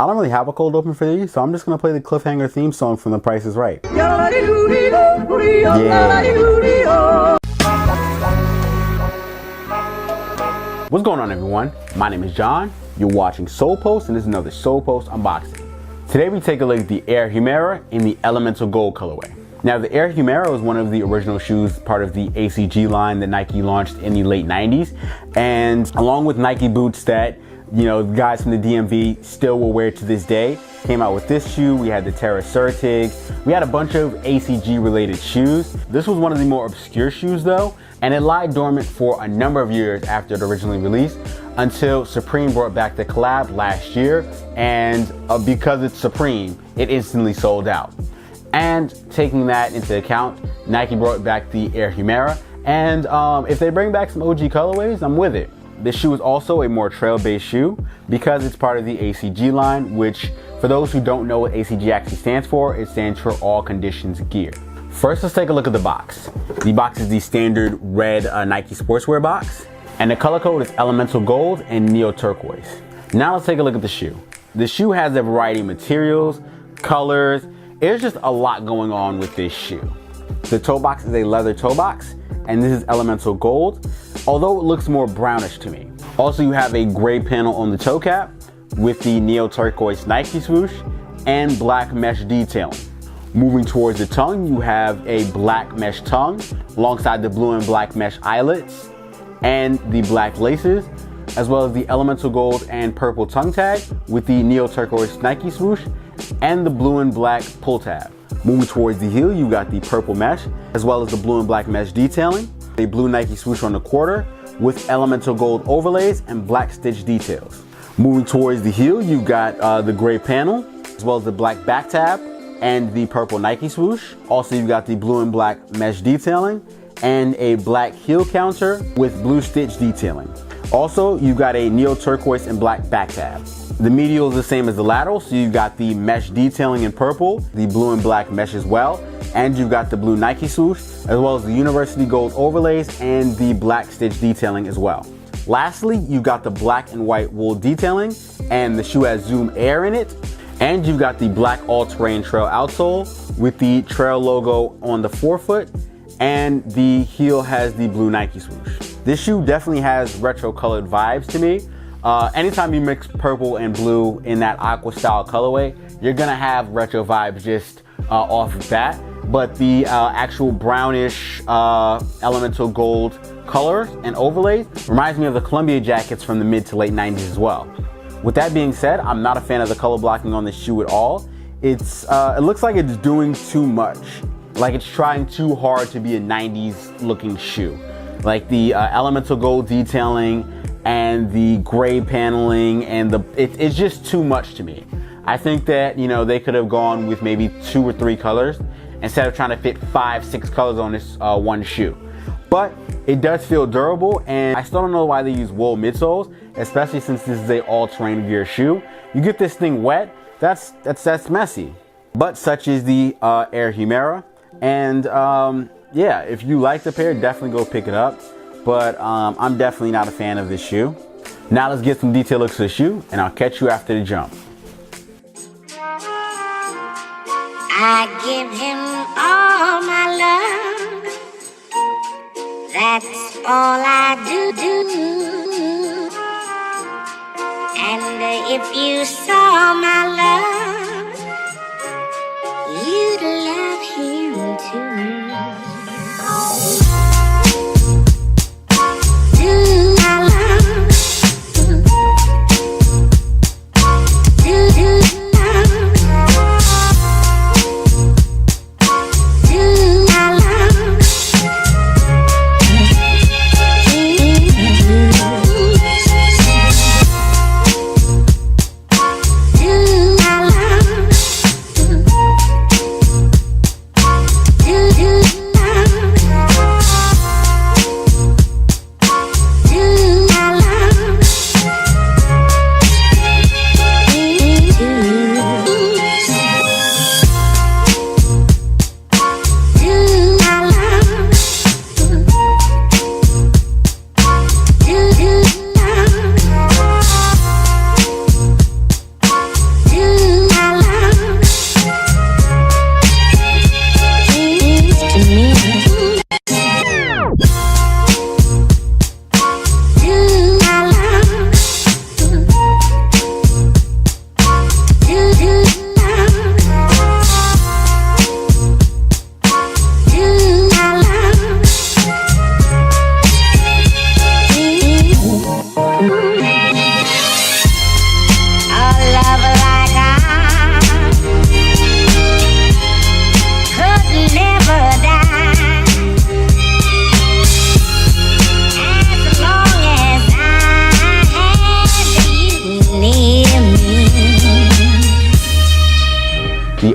I don't really have a cold open for these, so I'm just gonna play the cliffhanger theme song from The Price is Right. Yeah. What's going on, everyone? My name is John. You're watching Soul Post, and this is another Soul Post unboxing. Today we take a look at the Air Humara in the Elemental Gold colorway. Now, the Air Humara was one of the original shoes, part of the ACG line that Nike launched in the late 90s. And along with Nike boots that, guys from the DMV still will wear to this day, came out with this shoe. We had the Terra Certig. We had a bunch of ACG related shoes. This was one of the more obscure shoes though, and it lied dormant for a number of years after it originally released until Supreme brought back the collab last year. And because it's Supreme, it instantly sold out. And taking that into account, Nike brought back the Air Humara. And if they bring back some OG colorways, I'm with it. This shoe is also a more trail-based shoe because it's part of the ACG line, which for those who don't know what ACG actually stands for, it stands for All Conditions Gear. First, let's take a look at the box. The box is the standard red Nike sportswear box, and the color code is Elemental Gold and Neo Turquoise. Now let's take a look at the shoe. The shoe has a variety of materials, colors. There's just a lot going on with this shoe. The toe box is a leather toe box, and this is Elemental Gold, although it looks more brownish to me. Also, you have a gray panel on the toe cap with the Neo Turquoise Nike swoosh and black mesh detailing. Moving towards the tongue, you have a black mesh tongue alongside the blue and black mesh eyelets and the black laces, as well as the Elemental Gold and purple tongue tag with the Neo Turquoise Nike swoosh and the blue and black pull tab. Moving towards the heel, you got the purple mesh, as well as the blue and black mesh detailing, a blue Nike swoosh on the quarter with Elemental Gold overlays and black stitch details. Moving towards the heel, you got the gray panel, as well as the black back tab and the purple Nike swoosh. Also, you've got the blue and black mesh detailing and a black heel counter with blue stitch detailing. Also, you got a Neo Turquoise and black back tab. The medial is the same as the lateral, so you've got the mesh detailing in purple, the blue and black mesh as well, and you've got the blue Nike swoosh, as well as the University Gold overlays and the black stitch detailing as well. Lastly, you've got the black and white wool detailing, and the shoe has Zoom Air in it, and you've got the black all-terrain trail outsole with the trail logo on the forefoot, and the heel has the blue Nike swoosh. This shoe definitely has retro colored vibes to me. Anytime you mix purple and blue in that aqua style colorway, you're gonna have retro vibes just off of that. But the actual brownish Elemental Gold colors and overlays reminds me of the Columbia jackets from the mid to late 90s as well. With that being said, I'm not a fan of the color blocking on this shoe at all. It looks like it's doing too much. Like it's trying too hard to be a 90s looking shoe. Like the Elemental Gold detailing and the gray paneling and it's just too much to me. I think that, they could have gone with maybe 2 or 3 colors instead of trying to fit 5, 6 colors on this one shoe. But it does feel durable, and I still don't know why they use wool midsoles, especially since this is a all-terrain gear shoe. You get this thing wet, that's messy. But such is the Air Humara, and yeah, if you like the pair, definitely go pick it up. But I'm definitely not a fan of this shoe. Now let's get some detailed looks at the shoe, and I'll catch you after the jump. I give him all my love. That's all I do. And if you saw my love, you'd love him too.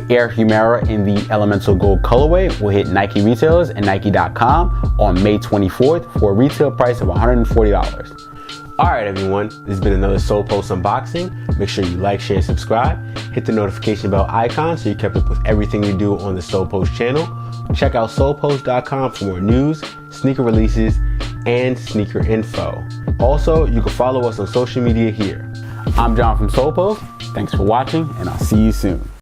Air Humara in the Elemental Gold colorway will hit Nike retailers and Nike.com on May 24th for a retail price of $140. Alright everyone, this has been another Soul Post unboxing. Make sure you like, share, subscribe. Hit the notification bell icon so you're kept up with everything we do on the Soul Post channel. Check out soulpost.com for more news, sneaker releases, and sneaker info. Also, you can follow us on social media here. I'm John from Soul Post. Thanks for watching, and I'll see you soon.